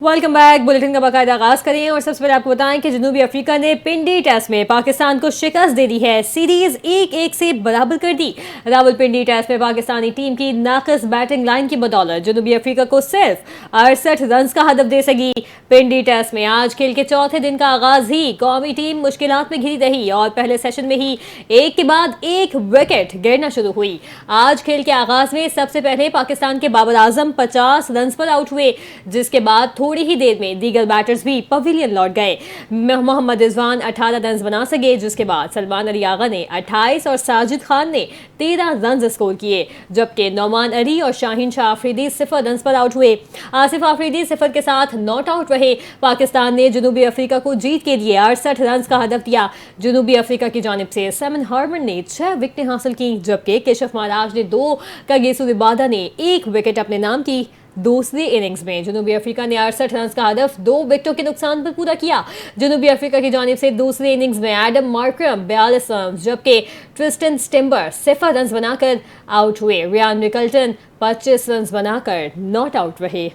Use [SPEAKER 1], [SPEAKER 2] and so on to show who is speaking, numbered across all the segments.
[SPEAKER 1] Welcome back. Bulletin का बाकायदा आगाज करें और सबसे पहले आपको बताएं कि जनूबी अफ्रीका ने पिंडी टेस्ट में पाकिस्तान को शिकस्त दे दी है। सीरीज 1-1 से बराबर कर दी। रावलपिंडी टेस्ट में पाकिस्तानी टीम की नाकिस बैटिंग लाइन की बदौलत जनूबी अफ्रीका को सिर्फ 68 रन का हदफ दे सकी। पिंडी टेस्ट में आज खेल के चौथे दिन का आगाज ही कौमी टीम मुश्किलात में घिरी रही और पहले सेशन में ही एक के बाद एक विकेट गिरना शुरू हुई। आज खेल के आगाज में सबसे पहले पाकिस्तान के बाबर आजम 50 रन पर आउट हुए, जिसके बाद थोड़ी ही देर में दीगर बैटर्स भी पवेलियन लौट गए। मोहम्मद रिजवान 18 रन बना सके, जिसके बाद सलमान अली आगा ने 28 और साजिद खान ने 13 रन स्कोर किए, जबकि नौमान अली और शाहीन शाह अफरीदी 0 रन पर आउट हुए। आसिफ अफरीदी 0 के साथ नॉट आउट रहे। पाकिस्तान ने जनूबी अफ्रीका को जीत के लिए 68 रन का हदफ दिया। जनूबी अफ्रीका की जानिब से सैमन हार्मन ने 6 विकेटें हासिल की, जबकि केशफ महाराज ने 2, कागेसु रिबादा ने 1 विकेट अपने नाम की। दूसरी इनिंग्स में जनूबी अफ्रीका ने 68 रन का हदफ 2 विकेटों के नुकसान पर पूरा किया। जनूबी अफ्रीका की जानिब से दूसरी इनिंग्स में एडम मार्क्रम 42 रन, जबकि ट्रिस्टन स्टिम्बर 0 रन बनाकर आउट हुए। रियान रिकल्टन 25 रन बनाकर नॉट आउट रहे।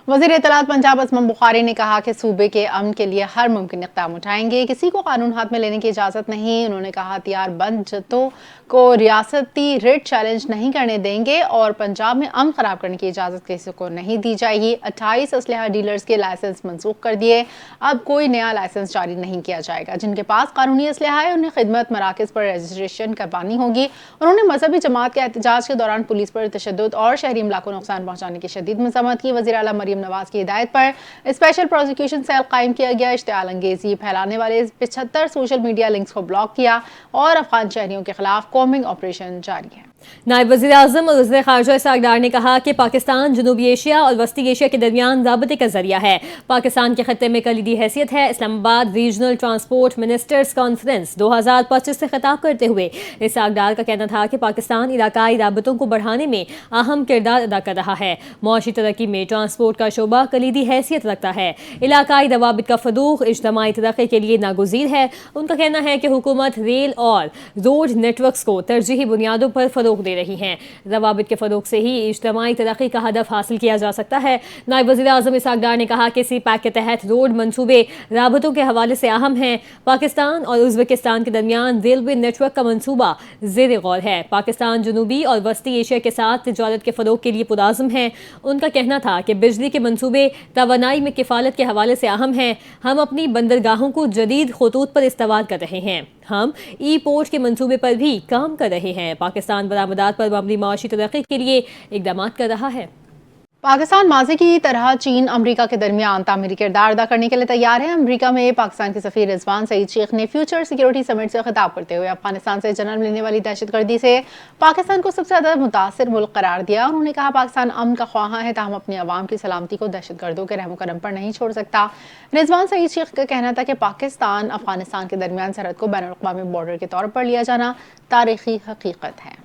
[SPEAKER 2] वज़ीर इत्तलात पंजाब असमम बुखारी ने कहा कि सूबे के अमन के लिए हर मुमकिन इक़दाम उठाएंगे, किसी को कानून हाथ में लेने की इजाज़त नहीं। उन्होंने कहा हथियार बंद जत्थों को रियासती रिट चैलेंज नहीं करने देंगे और पंजाब में अमन ख़राब करने की इजाज़त किसी को नहीं दी जाएगी। 28 असलहा डीलर्स के लाइसेंस मनसूख कर दिए, अब कोई नया लाइसेंस जारी नहीं किया जाएगा। जिनके पास कानूनी असलहा है उन्हें खिदमत मराकज़ पर रजिस्ट्रेशन करवानी होगी। उन्होंने मजहबी जमात के एहतजाज के दौरान पुलिस पर तशद्दुद और शहरी इमला को नुकसान पहुँचाने की शदीद मज़म्मत की। वज़ीर आला मरियम नवाज की हिदायत पर स्पेशल प्रोसिक्यूशन सेल कायम किया गया। इश्तिआल अंगेजी फैलाने वाले 75 सोशल मीडिया लिंक्स को ब्लॉक किया और अफगान शहरियों के खिलाफ कॉम्बिंग ऑपरेशन जारी है।
[SPEAKER 1] नायब वज़ीर आज़म और वज़ीर ख़ारजा इसहाक़ डार ने कहा कि पाकिस्तान जनूबी एशिया और वस्ती एशिया के दरमियान राबते का ज़रिया है। पाकिस्तान के खत्ते में कलीदी हैसियत है। Islamabad regional transport ministers conference 2025 से खिताब करते हुए इसहाक़ डार का कहना था कि पाकिस्तान इलाकाई राबतों को बढ़ाने में अहम किरदार अदा कर रहा है। मुआशी तरक्की में ट्रांसपोर्ट का शोबा कलीदी हैसियत रखता है। इलाकाई रवाबित का फ़रोग़ इज्तमाई तरक्की के लिए नागुज़ीर है। उनका कहना है कि हुकूमत रेल और रोड नेटवर्क्स को तरजीही बुनियादों पर फ़रोग़ दे रही हैं। रवाबित के फ़रोग़ से ही इज्तमाई तरक्की का हदफ हासिल किया जा सकता है। नायब वज़ीर आज़म इसहाक़ डार ने कहा कि सी पैक के तहत रोड मनसूबे राबतों के हवाले से अहम हैं। पाकिस्तान और उज़्बेकिस्तान के दरमियान रेलवे नेटवर्क का मनसूबा ज़ेर गौर है। पाकिस्तान जनूबी और वस्ती एशिया के साथ तिजारत के फ़रोग़ के लिए पुराज़म है। उनका कहना था कि बिजली के मनसूबे तवानाई में किफ़ालत के हवाले से अहम हैं। हम अपनी बंदरगाहों को जदीद खतूत पर इस्तेमाल कर रहे हैं। हम ई पोर्ट के मंसूबे पर भी काम कर रहे हैं। पाकिस्तान बरामदात पर मबनी माशी तरक्की के लिए इक़दाम कर रहा है।
[SPEAKER 2] पाकिस्तान माजी की तरह चीन अमरीका के दरमियान तामीरी किरदार अदा करने के लिए तैयार है। अमरीका में पाकिस्तान के सफ़ीर रिजवान सईद शेख ने फ्यूचर सिक्योरिटी समिट से खिताब करते हुए अफगानिस्तान से जन्म लेने वाली दहशतगर्दी से पाकिस्तान को सबसे ज़्यादा मुतासिर मुल्क करार दिया। उन्होंने कहा पाकिस्तान अमन का ख्वाह है, ताहम अपनी आवाम की सलामती को दहशतगर्दों के रहमो करम पर नहीं छोड़ सकता। रिजवान सईद शेख का कहना था कि पाकिस्तान अफगानिस्तान के दरमियान सरहद को बैनुल अक़वामी बॉर्डर के तौर पर लिया जाना तारीखी हकीकत है।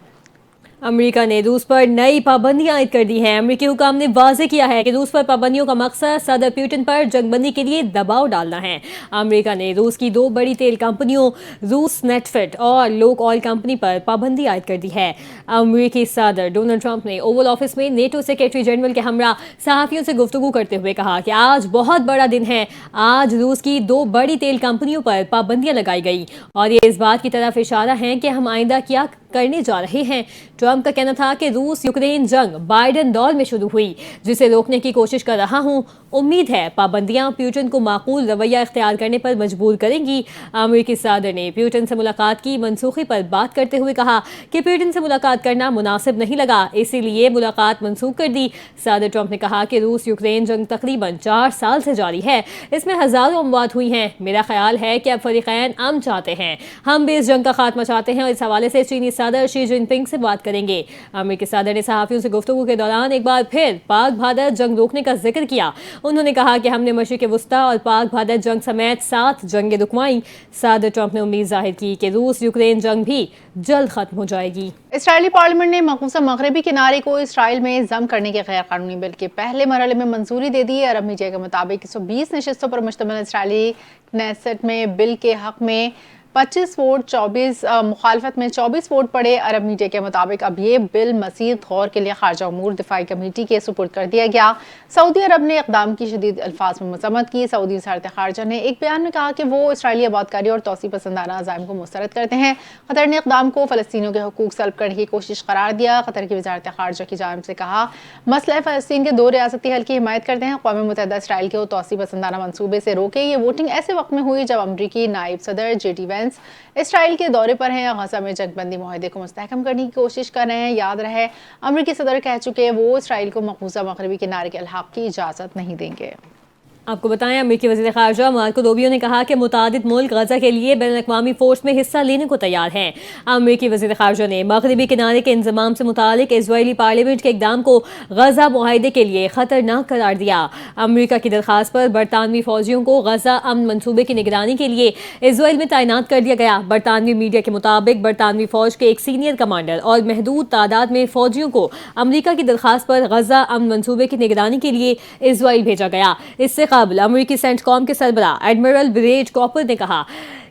[SPEAKER 1] अमेरिका ने रूस पर नई पाबंदियां आयद कर दी हैं। अमेरिकी हुकाम ने वाज़ेह किया है कि रूस पर पाबंदियों का मकसद सदर पुतिन पर जंगबंदी के लिए दबाव डालना है। अमेरिका ने रूस की 2 बड़ी तेल कंपनियों रूस नेटफिट और लोक ऑयल कंपनी पर पाबंदी आयद कर दी है। अमेरिकी सदर डोनाल्ड ट्रंप ने ओवल ऑफिस में नेटो सेक्रेटरी जनरल के हमरा सहाफ़ियों से गुफ्तगू करते हुए कहा कि आज बहुत बड़ा दिन है। आज रूस की 2 बड़ी तेल कंपनियों पर पाबंदियां लगाई गई और ये इस बात की तरफ इशारा है कि हम आइंदा क्या करने जा रहे हैं। ट्रंप का कहना था कि रूस यूक्रेन जंग बाइडेन दौर में शुरू हुई, जिसे रोकने की कोशिश कर रहा हूं। उम्मीद है पाबंदियां पुतिन को माकूल रवैया इख्तियार करने पर मजबूर करेंगी। अमेरिकी सदर ने पुतिन से मुलाकात की मनसूखी पर बात करते हुए कहा कि पुतिन से मुलाकात करना मुनासिब नहीं लगा, इसीलिए मुलाकात मनसूख कर दी। सदर ट्रंप ने कहा कि रूस यूक्रेन जंग तकरीबन 4 साल से जारी है, इसमें हज़ारों अमवात हुई हैं। मेरा ख्याल है कि अब फरीक़ैन अमन चाहते हैं, हम भी इस जंग का खात्मा चाहते हैं और इस हवाले से चीनी सदर शी जिनपिंग से बात करेंगे। अमेरिकी सदर ने सहाफ़ियों से गुफ्तगू के दौरान एक बार फिर पाक भारत जंग रोकने का जिक्र किया। उन्होंने कहा कि हमने मशरिक़ वुस्ता और पाक भारत जंग समेत 7 जंगें रुकवाईं। सदर ट्रंप ने उम्मीद जाहिर की कि रूस यूक्रेन जंग भी जल्द खत्म हो जाएगी।
[SPEAKER 2] इसराइली पार्लियामेंट ने मक़बूजा मगरबी किनारे को इसराइल में ज़म करने के गैर कानूनी बिल के पहले मरहले में मंजूरी दे दी है। अरब मीडिया के मुताबिक 120 नशस्तों पर मुश्तमिल इसराइली नेसेट में बिल के हक में 25 वोट 24 मुखालफत में 24 वोट पड़े। अरब मीडिया के मुताबिक अब ये बिल मज़ीद गौर के लिए खारजा उमूर दिफाई कमेटी के सुपुर्द कर दिया गया। सऊदी अरब ने इक़दाम की शदीद अल्फाज में मज़म्मत की। सऊदी वज़ारत ख़ारजा ने एक बयान में कहा कि वो इसराइली आबादकारी और तोसी पसंदाना अज़ाइम को मुस्तरद करते हैं। क़तर ने इक़दाम को फ़लस्तीनियों के हकूक़ सल्ब करने की कोशिश करार दिया। क़तर की वज़ारत ख़ारजा की जानिब से कहा, मसला फ़लस्तीन के 2 रियासती हल की हिमायत करते हैं। अक़वाम मुत्तहिदा इसराइल के तोसी पसंदाना मंसूबे से रोके। ये वोटिंग ऐसे वक्त में हुई जब अमरीकी नायब सदर JD वेंस इसराइल के दौरे पर हैं। गज़ा में जंगबंदी मुआहदे को मुस्तहकम करने की कोशिश कर रहे हैं। याद रहे, अमरीकी सदर कह चुके हैं वो इसराइल को मक़बूज़ा मग़रिबी किनारे के इल्हाक़ की इजाज़त नहीं देंगे।
[SPEAKER 1] आपको बताएं, अमेरिकी वज़ीर ख़ारजा मार्को रूबियो ने कहा कि मुतादिद मुल्क गज़ा के लिए बैनुल-अक़वामी फ़ोर्स में हिस्सा लेने को तैयार हैं। अमेरिकी वज़ीर ख़ारजा ने मग़रिबी किनारे के इंज़माम से मुतालिक इज़राइली पार्लियामेंट के इक़दाम को गज़ा मुआहदे के लिए ख़तरनाक करार दिया। अमेरिका की दरख्वास्त पर बरतानवी फ़ौजियों को गज़ा अमन मनसूबे की निगरानी के लिए इज़राइल में तैनात कर दिया गया। बरतानवी मीडिया के मुताबिक बरतानवी फ़ौज के एक सीनियर कमांडर और महदूद तादाद में फ़ौजियों को अमेरिका की दरख्वास्त पर गज़ा अमन मनसूबे की निगरानी के लिए इज़राइल भेजा गया। इससे अमेरिकी सेंटकॉम के सरबराह एडमिरल ब्रेड कॉपर ने कहा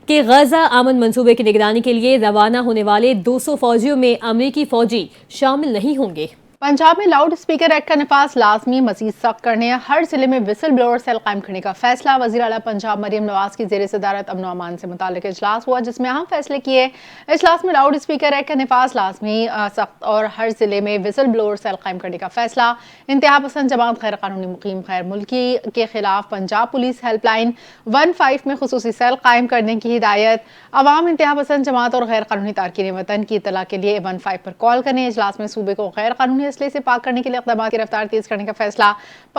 [SPEAKER 1] कि गज़ा अमन मंसूबे की निगरानी के लिए रवाना होने वाले 200 फौजियों में अमेरिकी फौजी शामिल नहीं होंगे।
[SPEAKER 2] पंजाब में लाउड स्पीकर एक्ट का नफाज लाजमी मजीद सख्त करने, हर जिले में विसल ब्लोअर सेल कायम करने का फैसला। वज़ीर आला पंजाब मरियम नवाज की ज़ेर सदारत अमन अमान से मुताल्लिक इजलास हुआ, जिसमें अहम फैसले किए। इजलास में लाउड स्पीकर एक्ट का नफाज लाजमी सख्त और हर जिले में विसल ब्लोअर सेल कायम करने का फैसला। इंतहा पसंद जमात गैर कानूनी मुकीम गैर मुल्की के खिलाफ पंजाब पुलिस हेल्पलाइन 15 में खुसूसी सेल कायम करने की हिदायत। अवाम इंतहा पसंद जमात और गैर कानूनी तारकीन वतन की इतला के लिए 15 पर कॉल करें। इजलास में सूबे को गैर कानूनी असले से पाक करने के लिए इक़दामात की रफ्तार तेज करने का फैसला।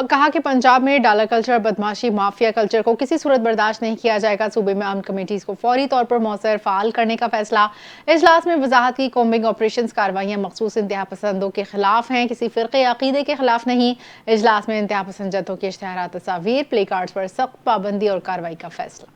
[SPEAKER 2] कहा कि पंजाब में डॉलर कल्चर, बदमाशी, माफिया कल्चर को किसी सूरत बर्दाश्त नहीं किया जाएगा। सूबे में अमन कमेटीज को फौरी तौर पर मौसर फाल करने का फैसला। इजलास में वजाहत की कॉम्बिंग ऑपरेशन कार्रवाइयाँ मखसूस इंतहा पसंदों के खिलाफ हैं, किसी फ़िरक़े या अक़ीदे के खिलाफ नहीं। इजलास में इंतहा पसंद जत्थों के इश्तिहारात, तस्वीर, प्ले कार्ड्स पर सख्त पाबंदी और कार्रवाई का फैसला।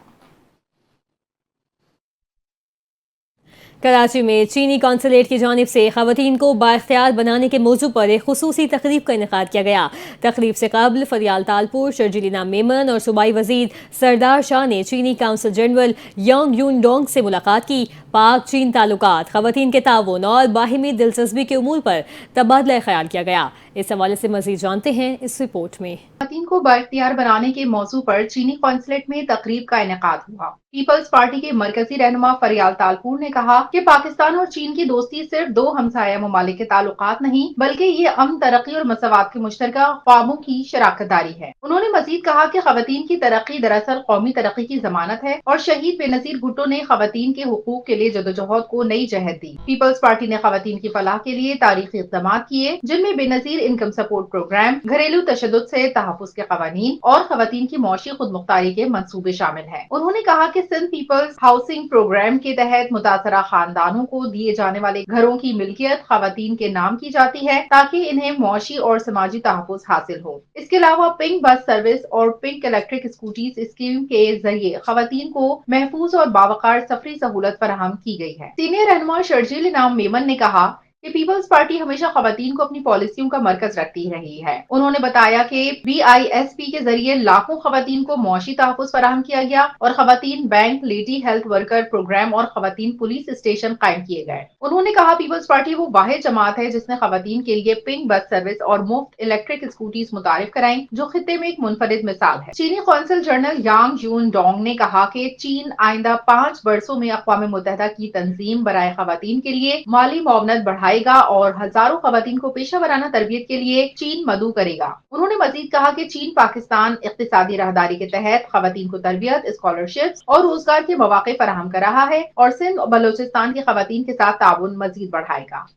[SPEAKER 1] कराची में चीनी कौंसलेट की जानिब से ख़वातीन को बाइख्तियार बनाने के मौजू पर एक खुसूसी तकरीब का इनेकाद किया गया। तकरीब से कबल फरियाल तालपुर, शर्जील इनाम मेमन और सूबाई वज़ीर सरदार शाह ने चीनी काउंसिल जनरल यांग यून डोंग से मुलाकात की। पाक चीन ताल्लुकात, ख़वातीन के ताउन और बाहिमी दिलचस्पी के उमूर पर तबादला ख्याल किया गया। इस हवाले से मज़ीद जानते हैं इस रिपोर्ट में।
[SPEAKER 3] ख़वातीन को बाइख्तियार बनाने के मौजू पर चीनी कौंसलेट में तकरीब का इनेकाद हुआ। पीपल्स पार्टी के मरकजी रहनुमा फरियाल तालपुर ने कहा कि पाकिस्तान और चीन की दोस्ती सिर्फ 2 हमसाया ममालिक के ताल्लुकात नहीं, बल्कि ये अमन, तरक्की और मसवात के मुश्तरका ख्वाबों की शराकतदारी है। उन्होंने मजीद कहा कि ख़वातीन की तरक्की दरअसल कौमी तरक्की की जमानत है और शहीद बेनज़ीर भुट्टो ने ख़वातीन के हुकूक के लिए जदोजहद को नई जहद दी। पीपल्स पार्टी ने ख़वातीन की फलाह के लिए तारीखी इक़दाम किए, जिनमें बेनज़ीर इनकम सपोर्ट प्रोग्राम, घरेलू तशद्दुद से तहफ़्फ़ुज़ के क़वानीन और ख़वातीन की मौशी खुदमुख्तारी के मंसूबे शामिल हैं। उन्होंने कहा कि सिंध पीपल्स हाउसिंग प्रोग्राम के तहत मुतासरा खानदानों को दिए जाने वाले घरों की मिल्कियत ख़वातीन के नाम की जाती है, ताकि इन्हें मौशी और समाजी तहफ़्फ़ुज़ हासिल हो। इसके अलावा पिंक बस सर्विस और पिंक इलेक्ट्रिक स्कूटीज स्कीम के जरिए ख़वातीन को महफूज और बावकार सफरी सहूलत फराहम की गई है। सीनियर रहनुमा शर्जील इनाम मेमन ने कहा कि पीपल्स पार्टी हमेशा ख़वातीन को अपनी पॉलिसियों का मरकज रखती रही है। उन्होंने बताया कि BISP के जरिए लाखों ख़वातीन को मौशी तहफ़्फ़ुज़ फराहम किया गया और ख़वातीन bank, lady health worker programme और ख़वातीन पुलिस स्टेशन कायम किए गए। उन्होंने कहा पीपल्स पार्टी वो वाहिद जमात है जिसने ख़वातीन के लिए पिंक बस सर्विस और मुफ्त इलेक्ट्रिक स्कूटीज मुतारिफ कराई, जो खित्ते में एक मुनफरिद मिसाल है। चीनी कौंसिल जनरल यांग यून डोंग ने कहा कि चीन आइंदा 5 बरसों में अक़वाम मुत्तहिदा की तंजीम बराए ख़वातीन के लिए माली मुआवनत बढ़ाएगा और हजारों ख़वातीन को पेशा वराना तरबियत के लिए चीन मदऊ करेगा। उन्होंने मजीद कहा कि चीन पाकिस्तान इक़्तिसादी राहदारी के तहत ख़वातीन को तरबियत, स्कॉलरशिप्स और रोजगार के मौके फराहम कर रहा है और सिंध और बलोचिस्तान की ख़वातीन के साथ ताउन मजीद बढ़ाएगा।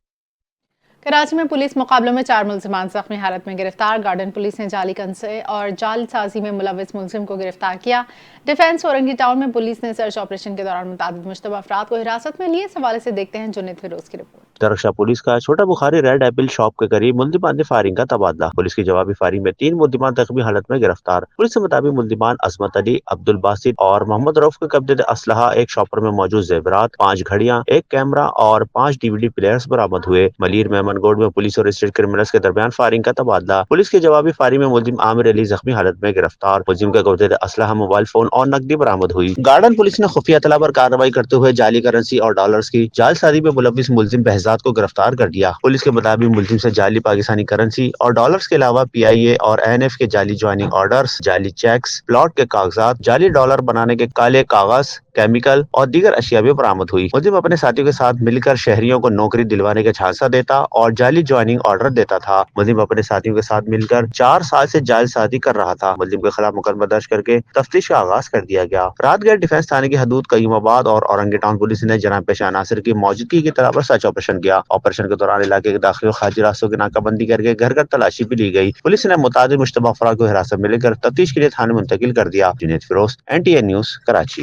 [SPEAKER 2] कराची में पुलिस मुकाबलों में 4 मुल्ज़िमान ज़ख्मी हालत में गिरफ्तार। गार्डन पुलिस ने जाली कंसे और जालसाजी में मुलव्विस मुलजिम को गिरफ्तार किया। डिफेंस औरंगी टाउन में पुलिस ने सर्च ऑपरेशन के दौरान मुतादिद मुश्तबा अफराद को हिरासत में लिए। इस हवाले से देखते हैं जुनेद फिरोज की रिपोर्ट।
[SPEAKER 4] درخشاں پولیس کا چھوٹا بخاری ریڈ ایپل شاپ کے قریب ملزمان فائرنگ کا تبادلہ، پولیس کی جوابی فائرنگ میں 3 ملزمان زخمی حالت میں گرفتار۔ پولیس کے مطابق ملزمان عصمت علی، عبد الباسط اور محمد رؤف کے قبضے اسلحہ، ایک شاپر میں موجود زیورات، 5 گھڑیاں، ایک کیمرہ اور 5 DVD پلیئرز برآمد ہوئے۔ ملیر میمن گوڑ میں پولیس اور اسٹریٹ کرمنلز کے درمیان فائرنگ کا تبادلہ، پولیس کی جوابی فائرنگ میں ملزم عامر علی زخمی حالت میں گرفتار، ملزم کے قبضے اسلحہ، موبائل فون اور نقدی برآمد ہوئی۔ گارڈن پولیس نے خفیہ اطلاع پر کارروائی کرتے ہوئے جعلی کرنسی اور ڈالرز کی جعل سازی میں ملوث ملزم بہزاد کو گرفتار کر دیا۔ پولیس کے مطابق ملزم سے جعلی پاکستانی کرنسی اور ڈالرز کے علاوہ PIA اور INF کے جعلی جوائننگ آرڈرز، جعلی چیکس، پلاٹ کے کاغذات، جعلی ڈالر بنانے کے کالے کاغذ، کیمیکل اور دیگر اشیاء بھی برآمد ہوئی۔ ملزم اپنے ساتھیوں کے ساتھ مل کر شہریوں کو نوکری دلوانے کا جھانسا دیتا اور جعلی جوائننگ آرڈر دیتا تھا۔ ملزم اپنے ساتھیوں کے ساتھ مل کر 4 سال سے جعل سازی کر رہا تھا۔ ملزم کے خلاف مقدمہ درج کر کے تفتیش کا آغاز کر دیا گیا۔ رات گیٹ ڈیفنس تھانے کی حدود قیوم آباد اور اورنگی ٹاؤن پولیس نے جناب پیشہ عناصر کی موجودگی کی اطلاع پر سرچ آپریشن کیا۔ آپریشن کے دوران علاقے کے داخلی اور خارجی راستوں کی ناکہ بندی کر کے گھر گھر تلاشی بھی لی گئی۔ پولیس نے متعدد مشتبہ افراد کو حراست میں لے کر تفتیش کے لیے تھانے منتقل کر دیا۔ Junaid Feroz, NTN news, Karachi.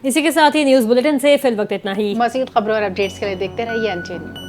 [SPEAKER 1] اسی کے ساتھ ہی نیوز بلیٹن سے فی الوقت اتنا ہی۔
[SPEAKER 2] مزید خبروں اور اپڈیٹس کے لیے دیکھتے رہیے NTN نیوز۔